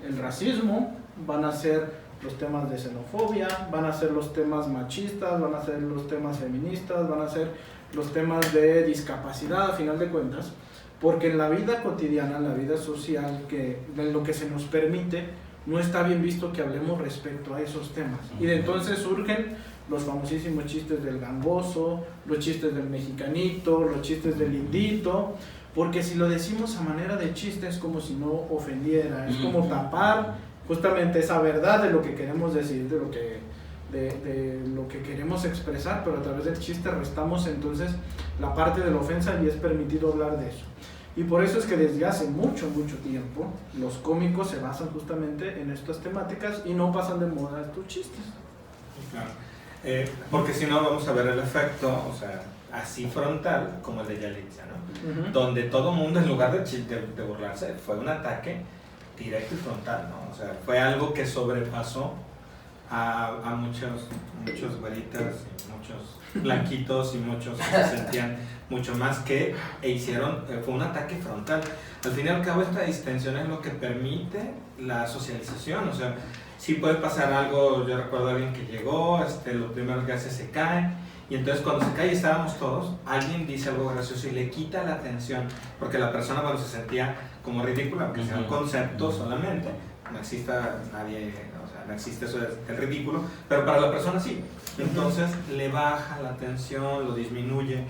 El racismo, van a ser los temas de xenofobia, van a ser los temas machistas, van a ser los temas feministas, van a ser los temas de discapacidad a final de cuentas, porque en la vida cotidiana, en la vida social, en lo que se nos permite, no está bien visto que hablemos respecto a esos temas. Y de entonces surgen los famosísimos chistes del gangoso, los chistes del mexicanito, los chistes del indito, porque si lo decimos a manera de chiste es como si no ofendiera, es como tapar justamente esa verdad de lo que queremos decir, de lo que queremos expresar, pero a través del chiste restamos entonces la parte de la ofensa y es permitido hablar de eso. Y por eso es que desde hace mucho tiempo los cómicos se basan justamente en estas temáticas y no pasan de moda estos chistes. Claro. Porque si no vamos a ver el efecto, o sea, así frontal como el de Yalitza, ¿no? Donde todo el mundo, en lugar de burlarse, fue un ataque directo y frontal, ¿no? O sea, fue algo que sobrepasó a muchos güeritas y muchos blanquitos y muchos que se sentían mucho más que hicieron, fue un ataque frontal. Al fin y al cabo, esta distensión es lo que permite la socialización. O sea, sí puede pasar algo. Yo recuerdo a alguien que llegó, lo primero que hace se cae, y entonces cuando se cae y estábamos todos, alguien dice algo gracioso y le quita la atención, porque la persona cuando se sentía como ridícula, aunque sea un concepto solamente, no existe nadie, o sea, no existe eso del ridículo, pero para la persona sí. Entonces le baja la atención, lo disminuye.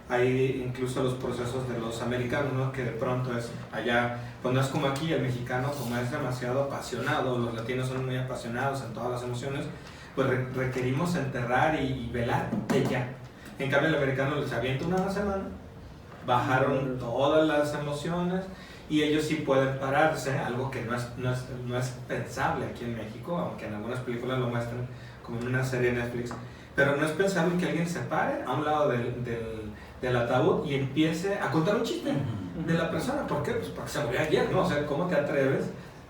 Hay incluso los procesos de los americanos, ¿no? Que de pronto es allá, pues no es como aquí, el mexicano como es demasiado apasionado, los latinos son muy apasionados en todas las emociones, pues requerimos enterrar y velar de ya. En cambio el americano les avienta una semana, bajaron todas las emociones y ellos sí pueden pararse, algo que no es pensable aquí en México, aunque en algunas películas lo muestran como en una serie de Netflix, pero no es pensable que alguien se pare a un lado del ataúd y empiece a contar un chiste de la persona. ¿Por qué? Pues porque se murió ayer, ¿no? O sea, ¿cómo te atreves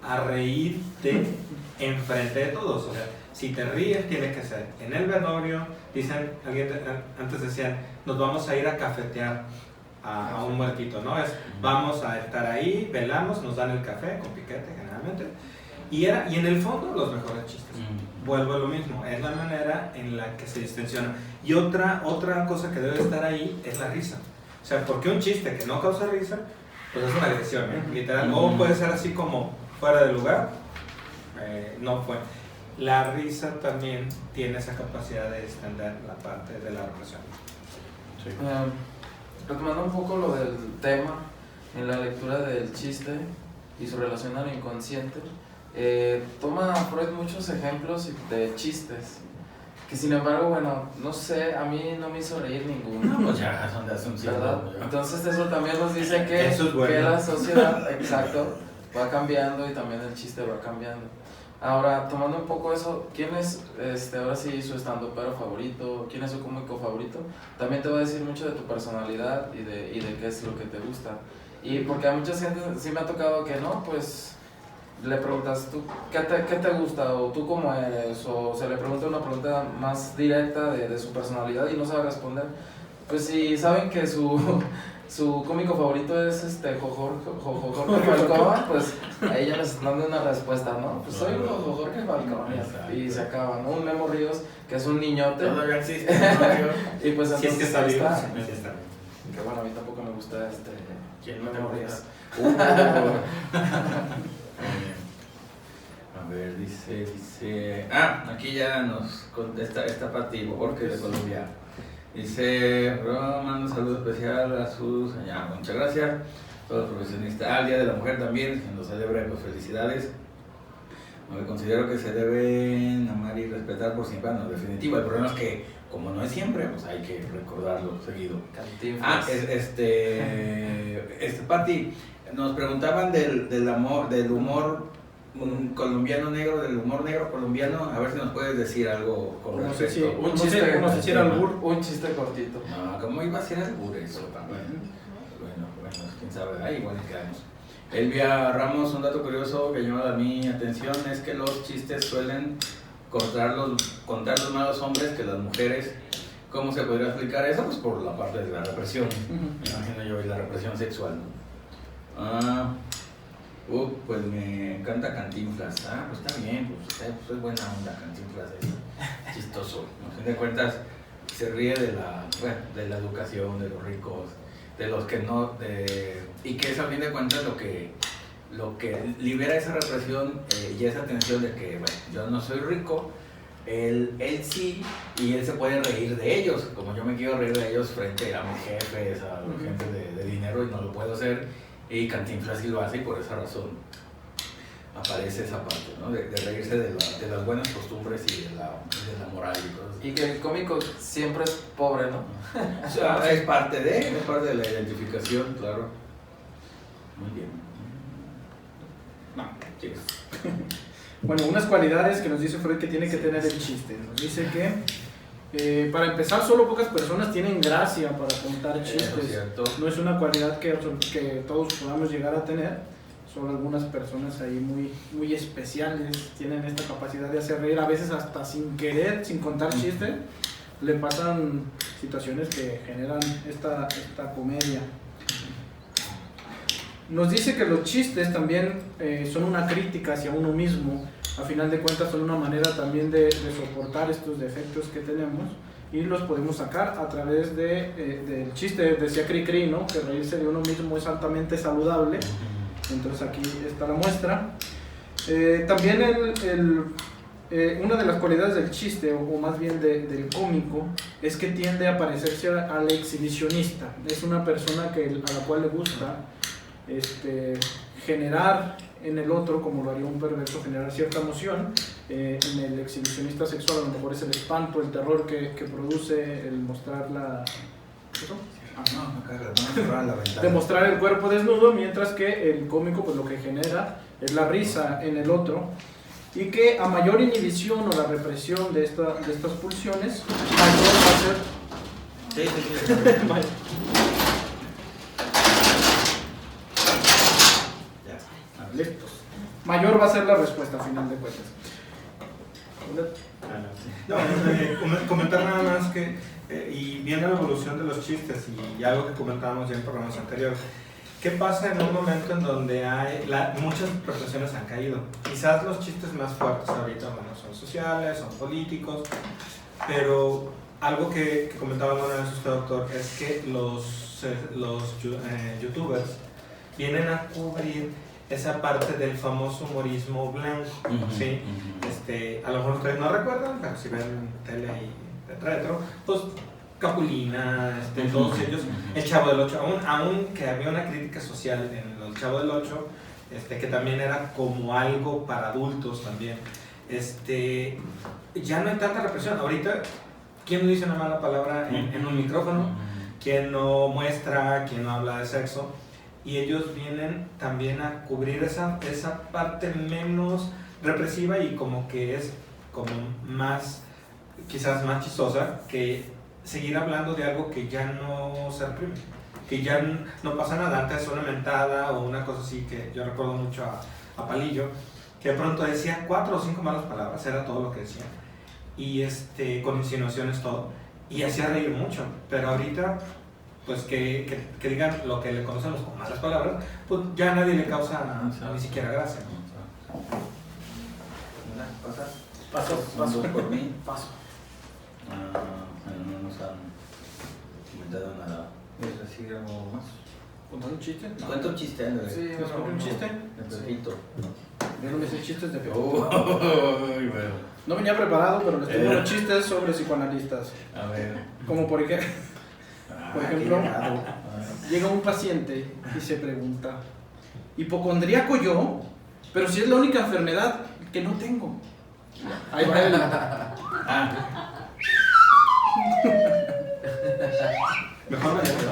a reírte enfrente de todos? O sea, si te ríes, tiene que ser en el velorio. Dicen, antes decían, nos vamos a ir a cafetear a un muertito, ¿no? Vamos a estar ahí, velamos, nos dan el café con piquete generalmente. Y en el fondo, los mejores chistes. Vuelvo a lo mismo, es la manera en la que se distensiona. Y otra cosa que debe estar ahí es la risa. O sea, porque un chiste que no causa risa, pues es una agresión, ¿eh? Literal. O puede ser así como fuera de lugar, no fue. La risa también tiene esa capacidad de extender la parte de la represión. Sí. Retomando un poco lo del tema, en la lectura del chiste y su relación al inconsciente, toma Freud muchos ejemplos de chistes, que sin embargo, bueno, no sé, a mí no me hizo reír ninguno. No, pues ya son de hace un siglo. Entonces eso también nos dice que, eso es bueno. Que la sociedad, exacto, va cambiando y también el chiste va cambiando. Ahora, tomando un poco eso, ¿quién es, ahora sí, su stand-upero favorito? ¿Quién es su cómico favorito? También te va a decir mucho de tu personalidad y de qué es lo que te gusta. Y porque a mucha gente sí me ha tocado que no, pues le preguntas, ¿tú qué te gusta? O ¿tú cómo eres? O se le pregunta una pregunta más directa de su personalidad y no sabe responder. Pues si saben que su cómico favorito es Jorge Falcón, pues ahí ya les están dando una respuesta, ¿no? Pues soy Jorge Falcón y se acaba, ¿no? Un Memo Ríos, que es un niñote. Todavía existe. Y pues Si es que está vivo. Que bueno, a mí tampoco me gusta ¿Quién no te Memo gusta? Ríos. A ver, dice... aquí ya nos contesta esta Pati Borges de Colombia. Dice, mando un saludo especial a sus... muchas gracias. todos los profesionistas. Ah, el Día de la Mujer también, quien lo celebre, pues felicidades. No, considero que se deben amar y respetar por siempre, no, definitivo. El problema es que, como no es siempre, pues hay que recordarlo seguido. Cantinflas. Pati, nos preguntaban del amor, del humor colombiano negro, del humor negro colombiano. A ver si nos puedes decir algo con No sé respecto. si, no sé si era albur. Un chiste cortito. No, ¿cómo iba a ser albur eso también? Bueno, quién sabe. Ahí igual quedamos. Elvia Ramos, un dato curioso que llama a mi atención es que los chistes suelen contar los malos hombres que las mujeres. ¿Cómo se podría explicar eso? Pues por la parte de la represión, me imagino yo, y la represión sexual, ¿no? Pues me encanta Cantinflas. Pues está bien, pues es buena onda Cantinflas, es chistoso. A fin de cuentas, se ríe de la educación, de los ricos, de los que no, y que es a fin de cuentas lo que libera esa represión y esa tensión de que, bueno, yo no soy rico, él sí, y él se puede reír de ellos, como yo me quiero reír de ellos frente a mis jefes, a la gente de dinero, y no lo puedo hacer, y Cantinflas sí lo hace, y por esa razón aparece esa parte, ¿no? De reírse de las buenas costumbres y de la moral y cosas así. Y que el cómico siempre es pobre, ¿no? O sea, es parte de la identificación, claro. Muy bien. No. Chicos. Bueno, unas cualidades que nos dice Freud que tiene que tener el chiste. Nos dice que para empezar solo pocas personas tienen gracia para contar chistes. Cierto. No es una cualidad que todos podamos llegar a tener. Solo algunas personas ahí muy especiales tienen esta capacidad de hacer reír, a veces hasta sin querer, sin contar chistes, le pasan situaciones que generan esta comedia. Nos dice que los chistes también son una crítica hacia uno mismo, a final de cuentas son una manera también de soportar estos defectos que tenemos y los podemos sacar a través del chiste. Decía Cricri, ¿no? Que reírse de uno mismo es altamente saludable. Entonces aquí está la muestra. También una de las cualidades del chiste, o más bien del cómico, es que tiende a parecerse al exhibicionista. Es una persona a la cual le gusta generar en el otro, como lo haría un perverso, generar cierta emoción. En el exhibicionista sexual a lo mejor es el espanto, el terror que produce el mostrar la... ¿Eso? Demostrar el cuerpo desnudo, mientras que el cómico pues lo que genera es la risa en el otro, y que a mayor inhibición o la represión de estas pulsiones, mayor va a ser listos. Mayor va a ser la respuesta a final de cuentas. Comentar nada más que y viendo la evolución de los chistes y algo que comentábamos ya en programas anteriores, ¿qué pasa en un momento en donde muchas profesiones han caído? Quizás los chistes más fuertes ahorita son sociales, son políticos, pero algo que comentaba una vez usted, doctor, es que los youtubers vienen a cubrir esa parte del famoso humorismo blanco, ¿sí? A lo mejor ustedes no recuerdan, pero si ven tele y retro, pues Capulina, todos ellos, el Chavo del Ocho, aún que había una crítica social en el Chavo del Ocho, que también era como algo para adultos también, ya no hay tanta represión. Ahorita, ¿quién no dice una mala palabra en un micrófono? ¿Quién no muestra? ¿Quién no habla de sexo? Y ellos vienen también a cubrir esa parte menos represiva y como que es como más, quizás más chistosa, que seguir hablando de algo que ya no se reprime, que ya no pasa nada. Antes una mentada o una cosa así, que yo recuerdo mucho a Palillo, que de pronto decía 4 o 5 malas palabras, era todo lo que decía, y con insinuaciones todo, y hacía reír mucho. Pero ahorita, pues que digan lo que le conocemos con malas palabras, pues ya a nadie le causa ni siquiera gracia. Paso por mí. Paso. No nos han comentado nada. ¿Quieres decir algo más? ¿Contar un chiste? No. Cuenta un chiste, Andrés. Sí, ¿les cuento un chiste? De Pepito. Yo no me sé chistes de Pepito. Bueno. No venía preparado, pero les tengo unos chistes sobre psicoanalistas. A ver. Como por ejemplo, Llega un paciente y se pregunta, ¿hipocondríaco yo? Pero si es la única enfermedad que no tengo. Ahí va el... Mejor vayamos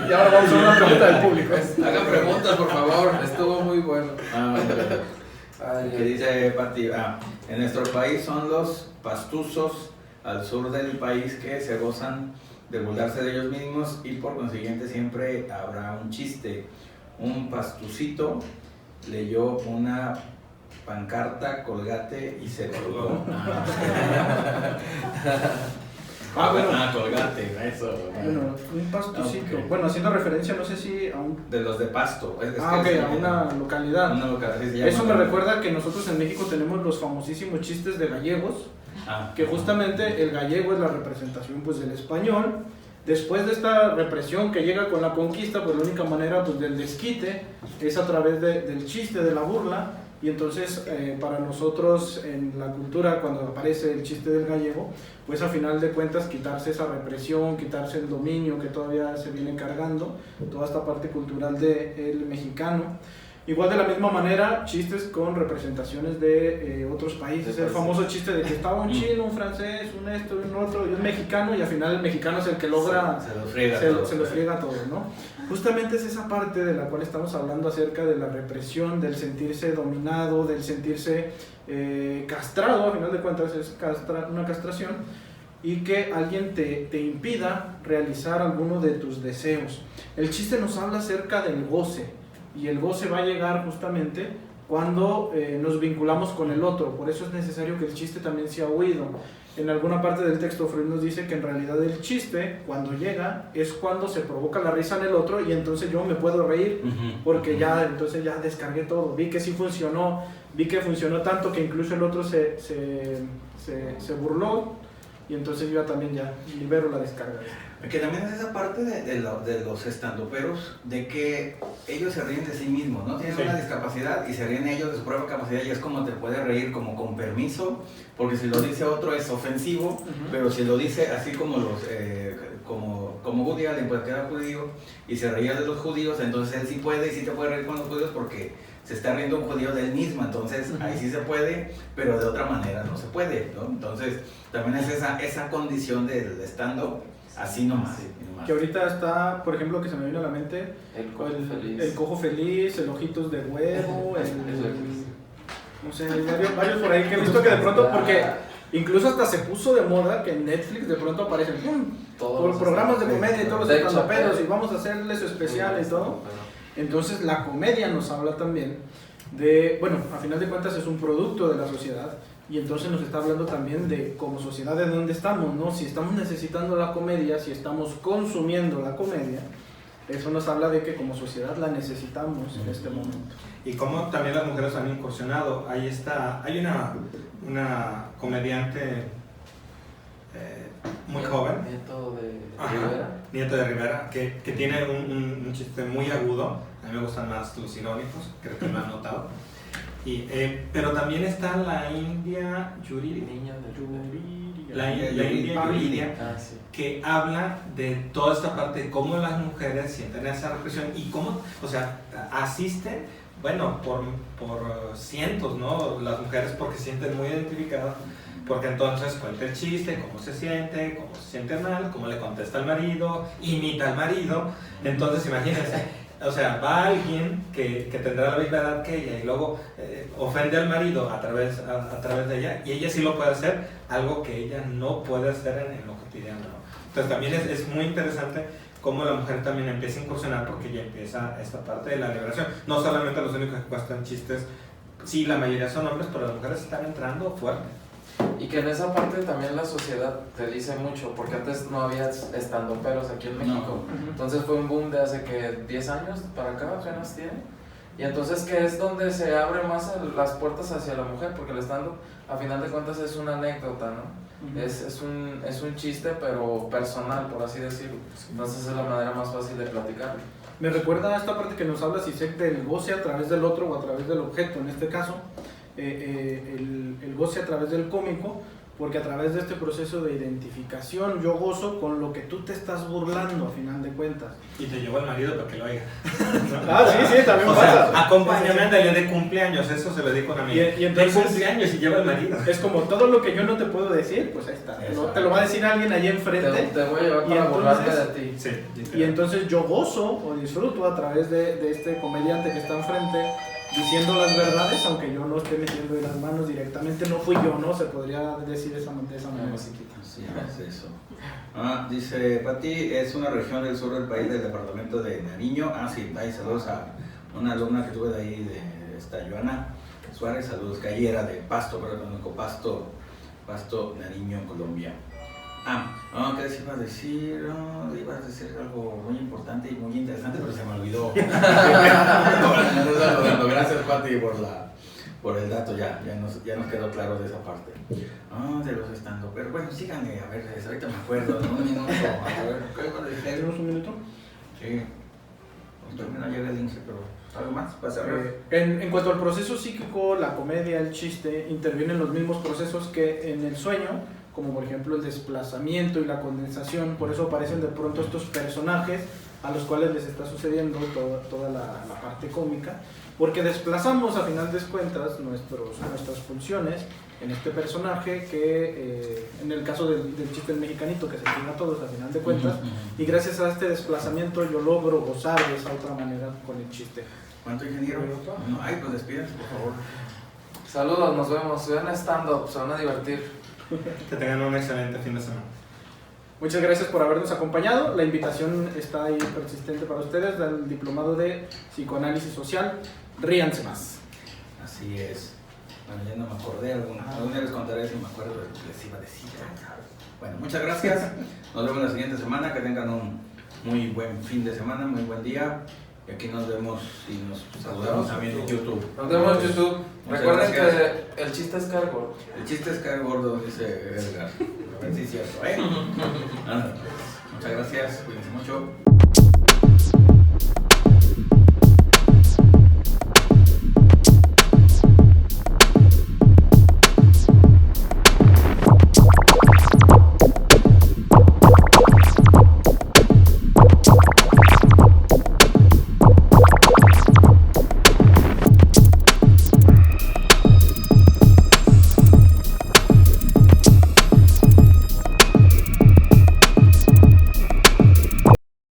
Y ahora vamos a una pregunta del público. Hagan preguntas, por favor. Estuvo muy bueno. ¿Qué dice Pati? En nuestro país son los pastuzos al sur del país que se gozan de burlarse de ellos mismos y por consiguiente siempre habrá un chiste. Un pastucito leyó una pancarta, Colgate y se colgó. Bueno. Colgate, eso. Bueno, un pastucito. Okay. Bueno, haciendo referencia, no sé si a un... De los de Pasto. Ok, a una localidad. Una localidad, sí se llama. Eso me recuerda que nosotros en México tenemos los famosísimos chistes de gallegos, que justamente el gallego es la representación pues del español. Después de esta represión que llega con la conquista, pues la única manera pues del desquite es a través del chiste, de la burla. Y entonces para nosotros en la cultura, cuando aparece el chiste del gallego, pues a final de cuentas quitarse esa represión, quitarse el dominio que todavía se viene cargando, toda esta parte cultural del mexicano. Igual de la misma manera, chistes con representaciones de otros países. El famoso chiste de que estaba un chino, un francés, un esto, un otro, y un mexicano, y al final el mexicano es el que logra... Se lo friega a todos, ¿no? Justamente es esa parte de la cual estamos hablando acerca de la represión, del sentirse dominado, del sentirse castrado, a final de cuentas es una castración, y que alguien te impida realizar alguno de tus deseos. El chiste nos habla acerca del goce. Y el goce va a llegar justamente cuando nos vinculamos con el otro. Por eso es necesario que el chiste también sea oído. En alguna parte del texto Freud nos dice que en realidad el chiste, cuando llega, es cuando se provoca la risa en el otro y entonces yo me puedo reír porque entonces ya descargué todo. Vi que sí funcionó, vi que funcionó tanto que incluso el otro se burló y entonces yo también ya libero la descarga. Que también es esa parte de los estandoperos, de que ellos se ríen de sí mismos, ¿no? Tienen una discapacidad y se ríen ellos de su propia capacidad y es como te puede reír como con permiso, porque si lo dice otro es ofensivo, pero si lo dice así como como Woody Allen, pues que era judío y se reía de los judíos, entonces él sí puede y sí te puede reír con los judíos porque se está riendo un judío de él mismo, entonces ahí sí se puede, pero de otra manera no se puede, ¿no? Entonces también es esa condición del stand-up. Así nomás. Que ahorita está, por ejemplo, que se me vino a la mente el cojo feliz, el ojitos de huevo, no sé, varios por ahí que he visto que de pronto, porque incluso hasta se puso de moda que en Netflix de pronto aparecen por programas de comedia y todos los estandoperos y vamos a hacerles su especial y todo. Entonces la comedia nos habla también de, bueno, a final de cuentas es un producto de la sociedad. Y entonces nos está hablando también de como sociedad de dónde estamos, ¿no? Si estamos necesitando la comedia, si estamos consumiendo la comedia, eso nos habla de que como sociedad la necesitamos en este momento. Y como también las mujeres han incursionado. Hay una comediante muy joven, Nieto de Rivera, que tiene un chiste muy agudo. A mí me gustan más los irónicos, creo que lo han notado. Pero también está la India Yuridia, que habla de toda esta parte de cómo las mujeres sienten esa represión y cómo, o sea, asisten, bueno, por cientos, ¿no? Las mujeres porque se sienten muy identificadas, porque entonces cuenta el chiste, cómo se siente mal, cómo le contesta al marido, imita al marido, entonces imagínense. O sea, va alguien que tendrá la misma edad que ella y luego ofende al marido a través de ella y ella sí lo puede hacer, algo que ella no puede hacer en lo cotidiano, ¿no? Entonces también es muy interesante cómo la mujer también empieza a incursionar porque ya empieza esta parte de la liberación. No solamente los únicos que cuestan chistes, sí, la mayoría son hombres, pero las mujeres están entrando fuerte. Y que en esa parte también la sociedad te dice mucho, porque antes no había estandoperos aquí en México. Entonces fue un boom de hace que 10 años para acá apenas tiene. Y entonces que es donde se abren más las puertas hacia la mujer, porque el stand-up a final de cuentas es una anécdota, ¿no? Es un chiste pero personal, por así decirlo. Entonces es la manera más fácil de platicarlo. Me recuerda a esta parte que nos habla Zizek del goce a través del otro o a través del objeto, en este caso. El goce a través del cómico, porque a través de este proceso de identificación yo gozo con lo que tú te estás burlando a final de cuentas. Y te llevó el marido para que lo oiga. Ah, sí, también O pasa. sea, acompáñame, ándale de cumpleaños, eso se lo digo a una amiga. Y entonces- de cumpleaños y lleva el marido. Es como todo lo que yo no te puedo decir, pues ahí está. Te lo va a decir alguien allí enfrente. Te voy a llevar Y para entonces- burlarte de ti. Sí, Y entonces yo gozo o disfruto a través de este comediante que está enfrente diciendo las verdades, aunque yo no esté metiendo las manos directamente, no fui yo, ¿no? Se podría decir de esa manera. Así es eso. Dice Pati, es una región del sur del país, del departamento de Nariño. Sí, ahí saludos a una alumna que tuve de ahí, de esta Joana Suárez, saludos, que ahí era de Pasto, pero conozco Pasto, Nariño, Colombia. ¿Qué les iba a decir? Ibas a decir algo muy importante y muy interesante, pero se me olvidó. Gracias, Pati, por el dato, ya nos quedó claro de esa parte. De los estando, pero bueno, síganme, a ver, ahorita me acuerdo, ¿no? Un minuto, a ver, ¿qué ¿Tenemos un minuto? Sí, pues no llega el lince, pero algo más para saber. En cuanto al proceso psíquico, la comedia, el chiste, intervienen los mismos procesos que en el sueño, como por ejemplo el desplazamiento y la condensación. Por eso aparecen de pronto estos personajes a los cuales les está sucediendo toda la parte cómica, porque desplazamos a final de cuentas nuestras funciones en este personaje que en el caso del chiste del mexicanito, que se tiene a todos a final de cuentas, y gracias a este desplazamiento yo logro gozar de esa otra manera con el chiste. ¿Cuánto, ingeniero? No, pues despídense, por favor. Saludos, nos vemos. Vean stand-up, se van a divertir. Que tengan un excelente fin de semana. Muchas gracias por habernos acompañado. La invitación está ahí persistente para ustedes del diplomado de psicoanálisis social. Ríanse más. Así es. Bueno, ya no me acordé, algún día les contaré si me acuerdo de lo que les iba a decir. Bueno, muchas gracias. Nos vemos la siguiente semana. Que tengan un muy buen fin de semana, muy buen día. Y aquí nos vemos y nos saludamos también en YouTube. Nos vemos en YouTube. Muchas Recuerden gracias. que el chiste es cargo. El chiste es caer gordo, dice Edgar. A ver si es cierto, ¿eh? Muchas gracias, cuídense mucho.